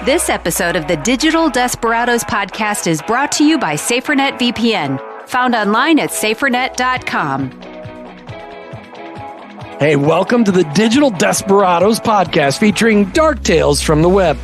This episode of the Digital Desperados podcast is brought to you by SaferNet VPN, found online at safernet.com. Hey, welcome to the Digital Desperados podcast featuring dark tales from the web.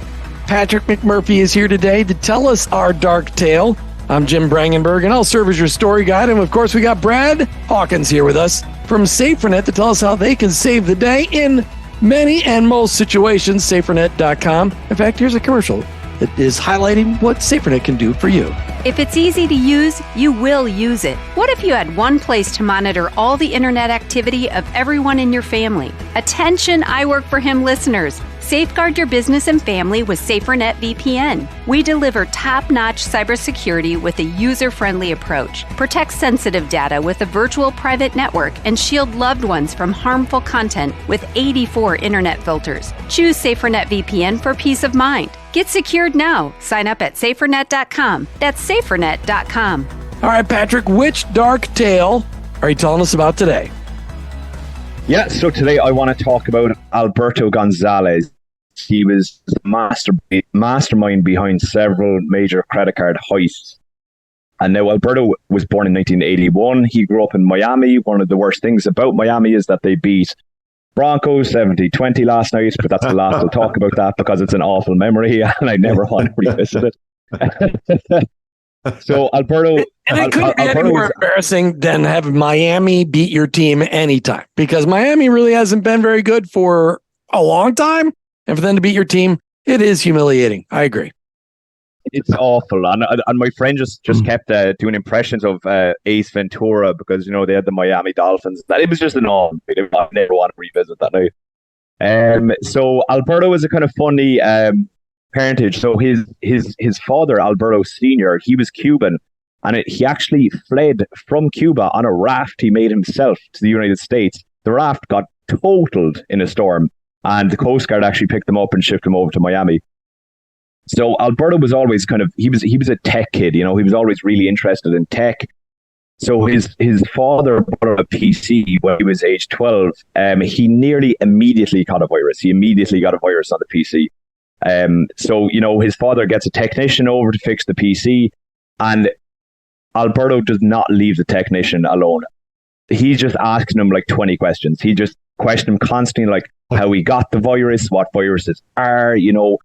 Patrick McMurphy is here today to tell us our dark tale. I'm Jim Brangenberg, and I'll serve as your story guide. And of course, we got Brad Hawkins here with us from SaferNet to tell us how they can save the day in many and most situations. SaferNet.com. In fact, here's a commercial that is highlighting what SaferNet can do for you. If it's easy to use, you will use it. What if you had one place to monitor all the internet activity of everyone in your family? Attention, I Work for Him listeners. Safeguard your business and family with SaferNet VPN. We deliver top-notch cybersecurity with a user-friendly approach, protect sensitive data with a virtual private network, and shield loved ones from harmful content with 84 internet filters. Choose SaferNet VPN for peace of mind. Get secured now. Sign up at safernet.com. That's safernet.com. All right, Patrick, which dark tale are you telling us about today? Yeah, so today I want to talk about Alberto Gonzalez. He was the mastermind behind several major credit card heists. And now Alberto was born in 1981. He grew up in Miami. One of the worst things about Miami is that they beat Broncos 70-20 last night, but that's the last I'll talk about that because it's an awful memory and I never want to revisit it. So Alberto... And it couldn't be any more embarrassing than have Miami beat your team anytime, because Miami really hasn't been very good for a long time. And for them to beat your team, it is humiliating. I agree. It's awful. And my friend just kept doing impressions of Ace Ventura because, you know, they had the Miami Dolphins. It was just an awe. I never want to revisit that now. So Alberto is a kind of funny parentage. So his father, Alberto Sr., he was Cuban. And he actually fled from Cuba on a raft he made himself to the United States. The raft got totaled in a storm, and the Coast Guard actually picked him up and shipped him over to Miami. So Alberto was always he was a tech kid, you know, he was always really interested in tech. So his father bought a PC when he was age 12. He nearly immediately got a virus. He immediately got a virus on the PC. So, you know, his father gets a technician over to fix the PC, and Alberto does not leave the technician alone. He's just asking him like 20 questions. He just questioned him constantly, like how he got the virus, what viruses are, you know,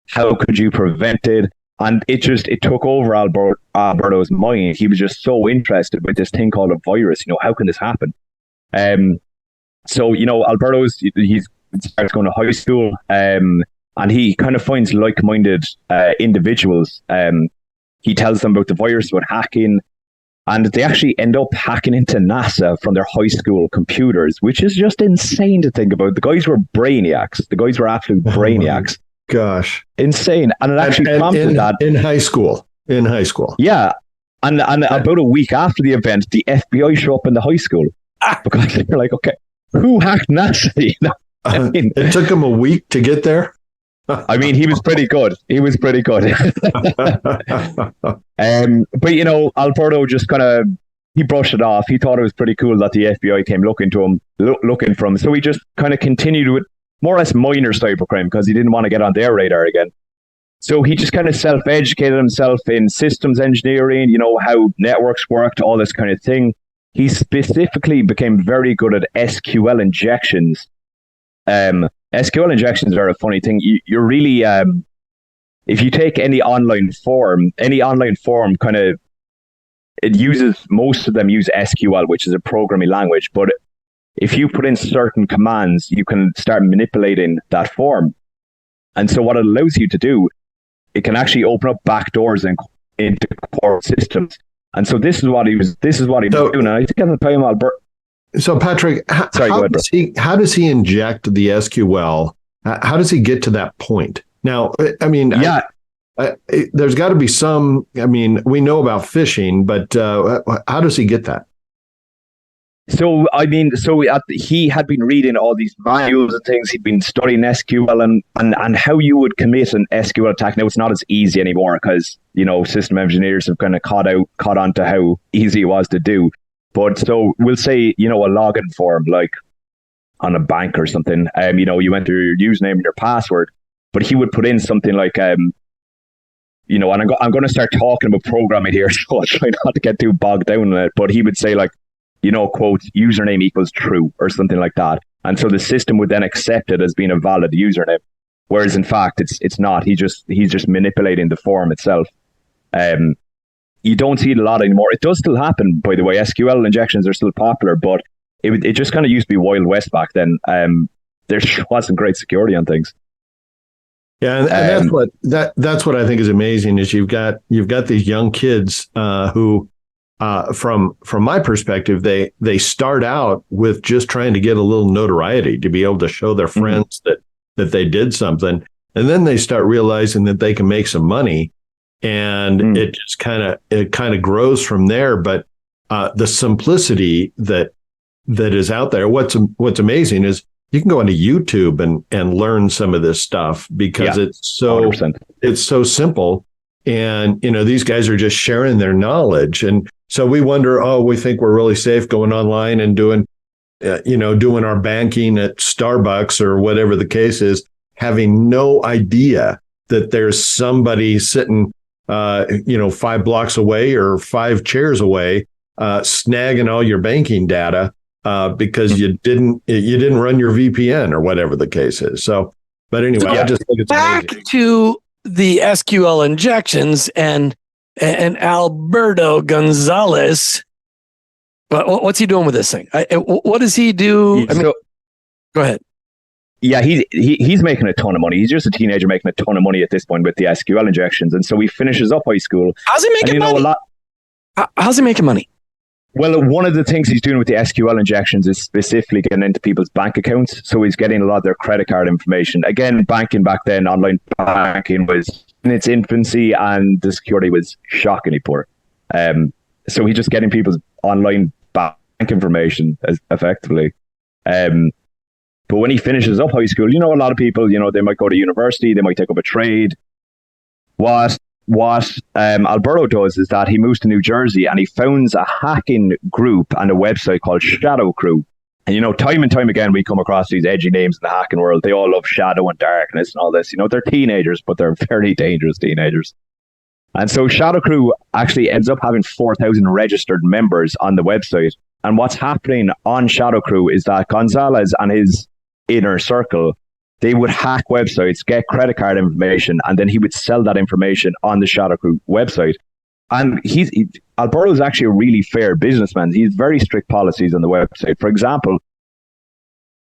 how could you prevent it? And it took over Alberto's mind. He was just so interested with this thing called a virus. You know, how can this happen? So, you know, he starts going to high school, and he kind of finds like-minded individuals. He tells them about the virus, about hacking, and they actually end up hacking into NASA from their high school computers, which is just insane to think about. The guys were brainiacs. The guys were absolute brainiacs. Gosh. Insane. And it actually prompted that. In high school. Yeah. And about a week after the event, the FBI show up in the high school because they're like, okay, who hacked NASA? You know? I mean, it took him a week to get there. I mean, he was pretty good. But, you know, Alberto just he brushed it off. He thought it was pretty cool that the FBI came looking for him. So he just kind of continued with more or less minor cybercrime because he didn't want to get on their radar again. So he just kind of self-educated himself in systems engineering, you know, how networks worked, all this kind of thing. He specifically became very good at SQL injections. SQL injections are a funny thing. You're really, if you take any online form kind of, most of them use SQL, which is a programming language. But if you put in certain commands, you can start manipulating that form. And so what it allows you to do, it can actually open up backdoors into core systems. And so this is what he was doing. And I think at the time, Alberto. So Patrick, how does he inject the SQL? How does he get to that point? Now, I mean, there's got to be some. I mean, we know about phishing, but how does he get that? So, I mean, he had been reading all these manuals and things. He'd been studying SQL and how you would commit an SQL attack. Now, it's not as easy anymore because, you know, system engineers have kind of caught on to how easy it was to do. But so we'll say, you know, a login form, like on a bank or something, you know, you enter your username and your password. but he would put in something like, and I'm going to start talking about programming here, so I'll try not to get too bogged down in it, but he would say like, quote, username equals true or something like that. And so the system would then accept it as being a valid username. Whereas in fact, it's not. He's just manipulating the form itself. You don't see it a lot anymore. It does still happen, by the way. SQL injections are still popular, but it just kind of used to be Wild West back then. There wasn't great security on things. Yeah, and that's what I think is amazing is you've got these young kids who, from my perspective, they start out with just trying to get a little notoriety to be able to show their friends that they did something, and then they start realizing that they can make some money, and it just kind of grows from there. But the simplicity that is out there, what's amazing is you can go onto YouTube and learn some of this stuff because it's so simple, and these guys are just sharing their knowledge, and so we wonder, we think we're really safe going online and doing our banking at Starbucks or whatever the case is, having no idea that there's somebody sitting, 5 blocks away or 5 chairs away, snagging all your banking data because you didn't run your VPN or whatever the case is. So, but anyway, I just think it's back amazing. To the SQL injections and Alberto Gonzalez. But what's he doing with this thing? What does he do? Go ahead. Yeah, he's making a ton of money. He's just a teenager making a ton of money at this point with the SQL injections. And so he finishes up high school. How's he making money? How's he making money? Well, one of the things he's doing with the SQL injections is specifically getting into people's bank accounts. So he's getting a lot of their credit card information. Again, banking back then, online banking was in its infancy and the security was shockingly poor. So he's just getting people's online bank information effectively. But when he finishes up high school, a lot of people, they might go to university, they might take up a trade. What Alberto does is that he moves to New Jersey and he founds a hacking group and a website called Shadow Crew. And, time and time again, we come across these edgy names in the hacking world. They all love shadow and darkness and all this. They're teenagers, but they're very dangerous teenagers. And so Shadow Crew actually ends up having 4,000 registered members on the website. And what's happening on Shadow Crew is that Gonzalez and his inner circle, they would hack websites, get credit card information, and then he would sell that information on the Shadow Crew website. And Alberto is actually a really fair businessman. He has very strict policies on the website. For example,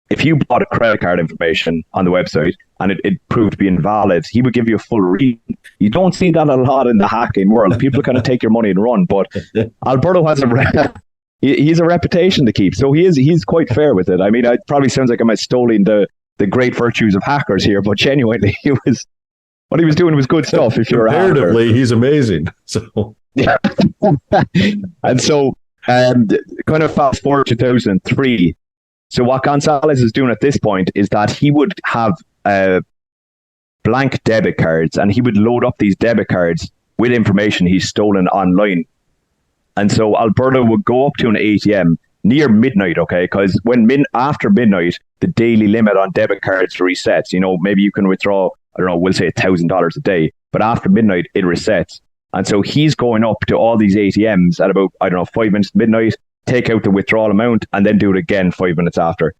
if you bought a credit card information on the website and it proved to be invalid, he would give you a full refund. You don't see that a lot in the hacking world. People kind of take your money and run, but Alberto has he's a reputation to keep. So he's quite fair with it. I mean, it probably sounds like I'm extolling the great virtues of hackers here, but genuinely, what he was doing was good stuff. If you're comparatively, he's amazing. So yeah, and so kind of fast forward to 2003. So what Gonzalez is doing at this point is that he would have blank debit cards, and he would load up these debit cards with information he's stolen online. And so Alberto would go up to an ATM near midnight, okay? Because after midnight, the daily limit on debit cards resets. Maybe you can withdraw, I don't know, we'll say $1,000 a day, but after midnight, it resets. And so he's going up to all these ATMs at about, 5 minutes to midnight, take out the withdrawal amount, and then do it again 5 minutes after.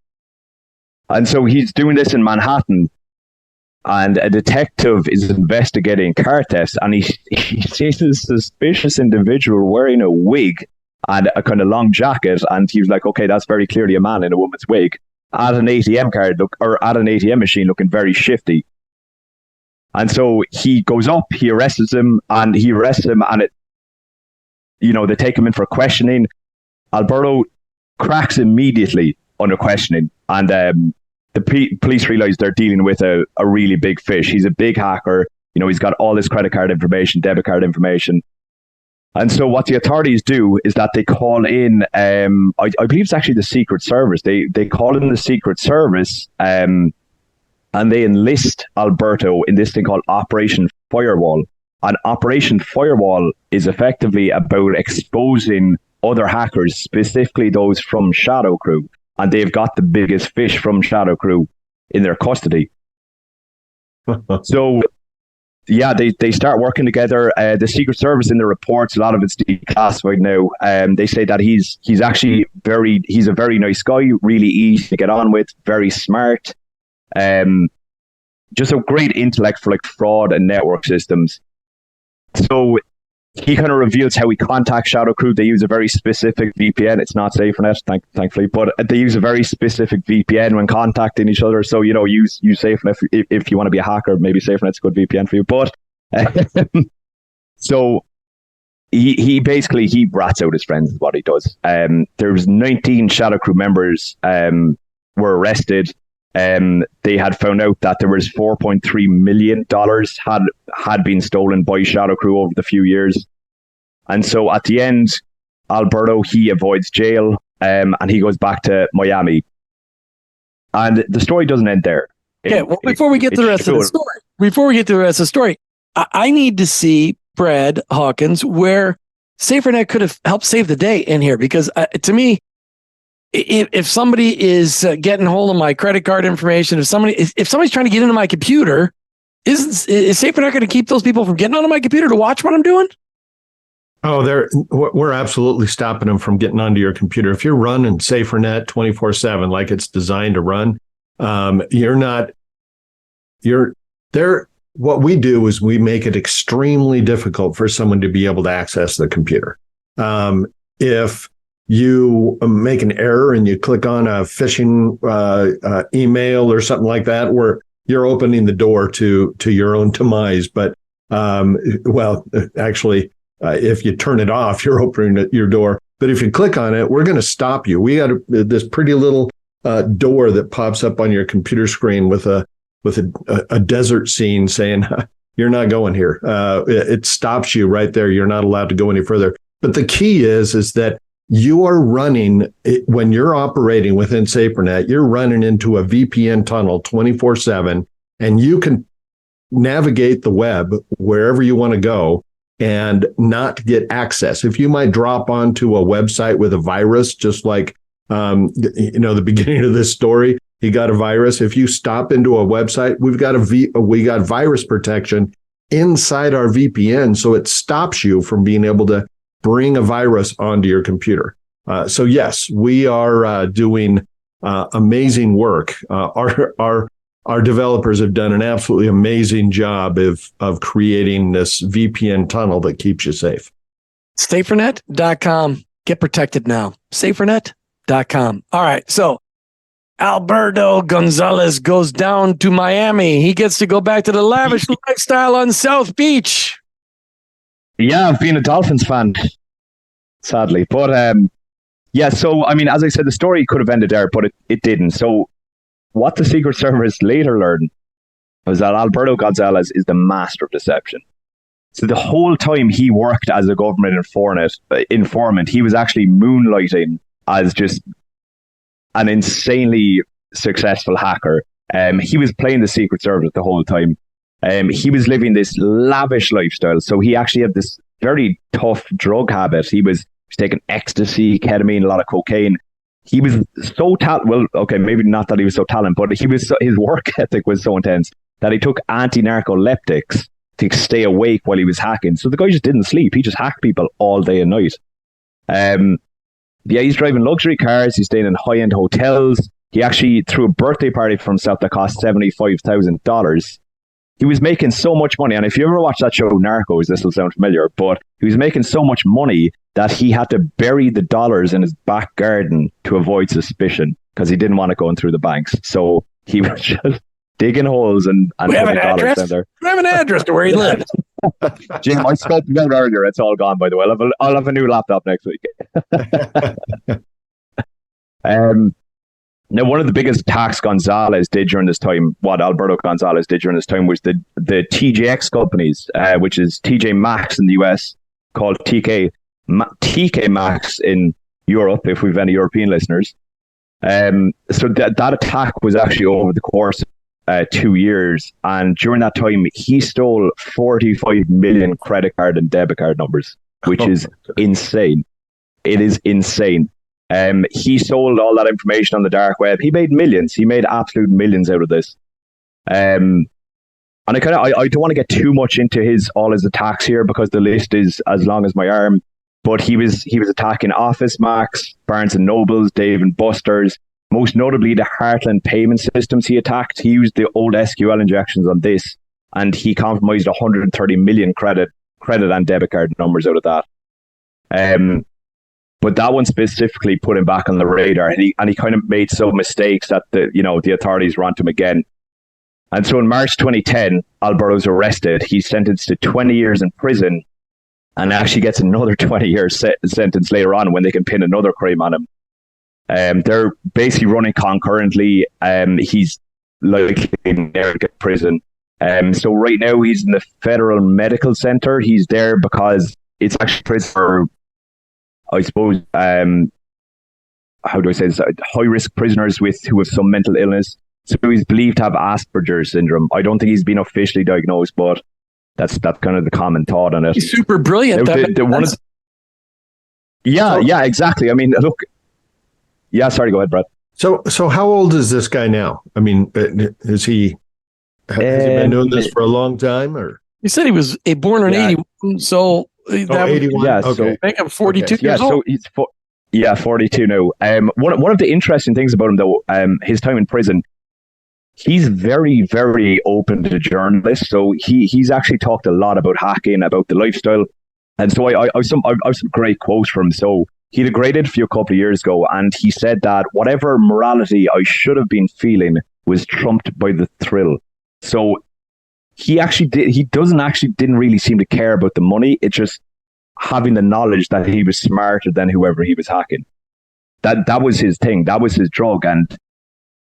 And so he's doing this in Manhattan, and a detective is investigating car thefts, and he sees this suspicious individual wearing a wig and a kind of long jacket, and he was like, okay, that's very clearly a man in a woman's wig, at an ATM at an ATM machine looking very shifty. And so he goes up, he arrests him, and they take him in for questioning. Alberto cracks immediately under questioning, and the police realize they're dealing with a really big fish. He's a big hacker. He's got all his credit card information, debit card information. And so what the authorities do is that they call in, I believe it's actually the Secret Service. They call in the Secret Service and they enlist Alberto in this thing called Operation Firewall. And Operation Firewall is effectively about exposing other hackers, specifically those from Shadow Crew. And they've got the biggest fish from Shadow Crew in their custody. So, yeah, they start working together. The Secret Service in the reports, a lot of it's declassified now. They say that he's a very nice guy, really easy to get on with, very smart. Just a great intellect for like fraud and network systems. So he kind of reveals how he contacts Shadow Crew. They use a very specific VPN. It's not SafeNet, thankfully, but they use a very specific VPN when contacting each other. So, use SafeNet if you want to be a hacker. Maybe SafeNet's a good VPN for you. But so he basically rats out his friends is what he does. There's 19 Shadow Crew members were arrested. They had found out that there was $4.3 million had been stolen by Shadow Crew over the few years. And so at the end, Alberto, he avoids jail and he goes back to Miami. And the story doesn't end there. Before we get to the rest of the story, I need to see, Brad Hawkins, where SaferNet could have helped save the day in here, because to me, if somebody is getting hold of my credit card information, if somebody's trying to get into my computer, is SaferNet going to keep those people from getting onto my computer to watch what I'm doing? Oh, we're absolutely stopping them from getting onto your computer. If you're running SaferNet 24/7 like it's designed to run, what we do is we make it extremely difficult for someone to be able to access the computer. If you make an error and you click on a phishing email or something like that, where you're opening the door to your own demise. But actually, if you turn it off, you're opening your door. But if you click on it, we're going to stop you. We got this pretty little door that pops up on your computer screen with a desert scene saying, "You're not going here." It stops you right there. You're not allowed to go any further. But the key is that you are running, when you're operating within SaferNet, you're running into a VPN tunnel 24/7, and you can navigate the web wherever you want to go and not get access. If you might drop onto a website with a virus, just like the beginning of this story, he got a virus. If you stop into a website, we got virus protection inside our VPN, so it stops you from being able to bring a virus onto your computer. So yes, we are doing amazing work. Our developers have done an absolutely amazing job of creating this VPN tunnel that keeps you safe. SaferNet.com. Get protected now. SaferNet.com. All right. So Alberto Gonzalez goes down to Miami. He gets to go back to the lavish lifestyle on South Beach. Yeah, I've been a Dolphins fan, sadly. But so, as I said, the story could have ended there, but it didn't. So what the Secret Service later learned was that Alberto Gonzalez is the master of deception. So the whole time he worked as a government informant, he was actually moonlighting as just an insanely successful hacker. He was playing the Secret Service the whole time. He was living this lavish lifestyle. So he actually had this very tough drug habit. He was taking ecstasy, ketamine, a lot of cocaine. He was so maybe not that he was so talented, but his work ethic was so intense that he took anti-narcoleptics to stay awake while he was hacking. So the guy just didn't sleep. He just hacked people all day and night. He's driving luxury cars. He's staying in high-end hotels. He actually threw a birthday party for himself that cost $75,000. He was making so much money. And if you ever watch that show, Narcos, this will sound familiar, but he was making so much money that he had to bury the dollars in his back garden to avoid suspicion because he didn't want it going through the banks. So he was just digging holes and putting dollars down there. We have an address to where he lives. Jim, I scoped it out earlier. It's all gone, by the way. I'll have a new laptop next week. Now, one of the biggest attacks Gonzalez did during this time, what Alberto Gonzalez did during this time, was the TJX companies, which is TJ Maxx in the US, called TK Maxx in Europe, if we've any European listeners. So that attack was actually over the course of 2 years. And during that time, he stole 45 million credit card and debit card numbers, which is insane. It is insane. He sold all that information on the dark web. He made millions. He made absolute millions out of this. And I don't want to get too much into all his attacks here because the list is as long as my arm. But he was attacking Office Max, Barnes and Nobles, Dave and Buster's. Most notably, the Heartland payment systems he attacked. He used the old SQL injections on this, and he compromised 130 million credit and debit card numbers out of that. But that one specifically put him back on the radar, and he kind of made some mistakes that the authorities were onto him again. And so in March 2010, Alberto was arrested. He's sentenced to 20 years in prison, and actually gets another 20-year sentence later on when they can pin another crime on him. They're basically running concurrently. He's likely never to get prison. So right now he's in the Federal Medical Center. He's there because it's actually prison for, I suppose, how do I say this? High-risk prisoners who have some mental illness. So he's believed to have Asperger's syndrome. I don't think he's been officially diagnosed, but that's kind of the common thought on it. He's super brilliant. Yeah, exactly. I mean, look. Yeah, sorry, go ahead, Brad. So how old is this guy now? I mean, has he been doing this for a long time, or? You said he was born in 81, so that 81. Yeah, okay. So I think I'm 42 years old. So he's 42 now. One of the interesting things about him, though, his time in prison, he's very, very open to journalists. So he's actually talked a lot about hacking, about the lifestyle, and so I have some great quotes from him. So he had a great interview a couple of years ago, and he said that whatever morality I should have been feeling was trumped by the thrill. So he didn't really seem to care about the money. It's just having the knowledge that he was smarter than whoever he was hacking. That was his thing. That was his drug. And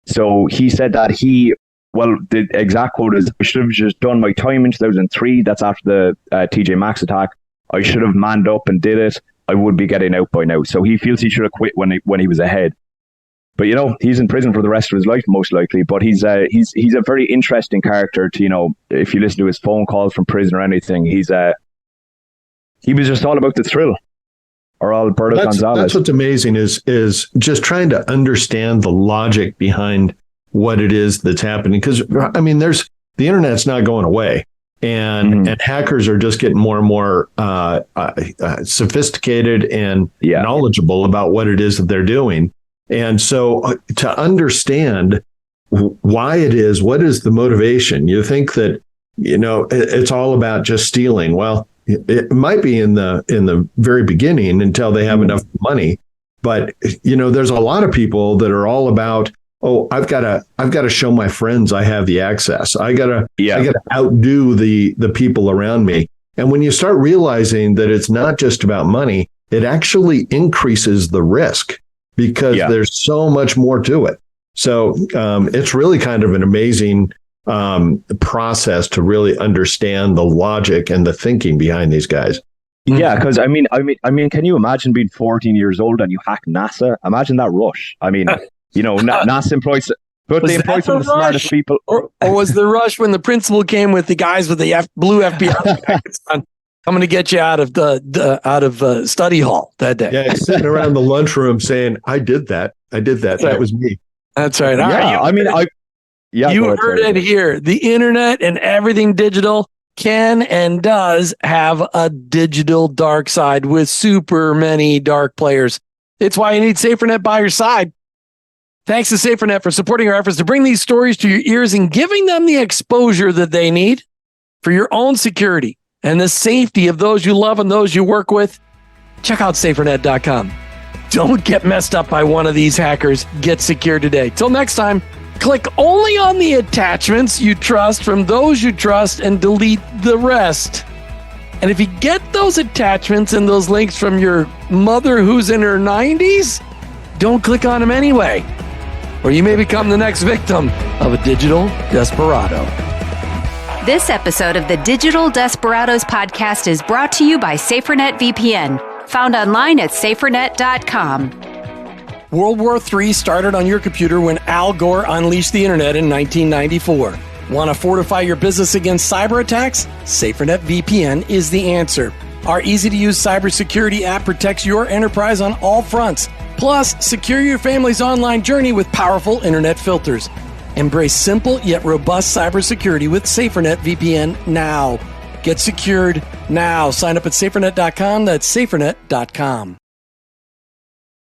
so he said that the exact quote is, I should have just done my time in 2003. That's after the TJ Maxx attack. I should have manned up and did it. I would be getting out by now. So he feels he should have quit when he was ahead. But he's in prison for the rest of his life, most likely. But he's a very interesting character to, if you listen to his phone calls from prison or anything, he was just all about the thrill. Or Alberto Gonzalez. That's what's amazing is just trying to understand the logic behind what it is that's happening. Because I mean, the internet's not going away. And hackers are just getting more and more sophisticated and knowledgeable about what it is that they're doing. And so to understand why it is, what is the motivation? You think that, it's all about just stealing. Well, it might be in the very beginning until they have enough money. But, there's a lot of people that are all about, I've got to show my friends I have the access. I got to outdo the people around me. And when you start realizing that it's not just about money, it actually increases the risk because there's so much more to it. So it's really kind of an amazing process to really understand the logic and the thinking behind these guys. Yeah, because I mean, can you imagine being 14 years old and you hack NASA? Imagine that rush. I mean. NASA employs, but they employ some of the smartest people. Or was the rush when the principal came with the guys with the blue FBI jackets on, coming to get you out of study hall that day? Yeah, sitting around the lunchroom saying, "I did that. That was me." That's right. You heard it here. The internet and everything digital can and does have a digital dark side with super many dark players. It's why you need SaferNet by your side. Thanks to SaferNet for supporting our efforts to bring these stories to your ears and giving them the exposure that they need for your own security and the safety of those you love and those you work with. Check out SaferNet.com. Don't get messed up by one of these hackers. Get secure today. Till next time, click only on the attachments you trust from those you trust and delete the rest. And if you get those attachments and those links from your mother who's in her 90s, don't click on them anyway, or you may become the next victim of a digital desperado. This episode of the Digital Desperados podcast is brought to you by SaferNet VPN, found online at safernet.com. World War III started on your computer when Al Gore unleashed the internet in 1994. Want to fortify your business against cyber attacks? SaferNet VPN is the answer. Our easy-to-use cybersecurity app protects your enterprise on all fronts. Plus, secure your family's online journey with powerful internet filters. Embrace simple yet robust cybersecurity with SaferNet VPN now. Get secured now. Sign up at safernet.com. That's safernet.com.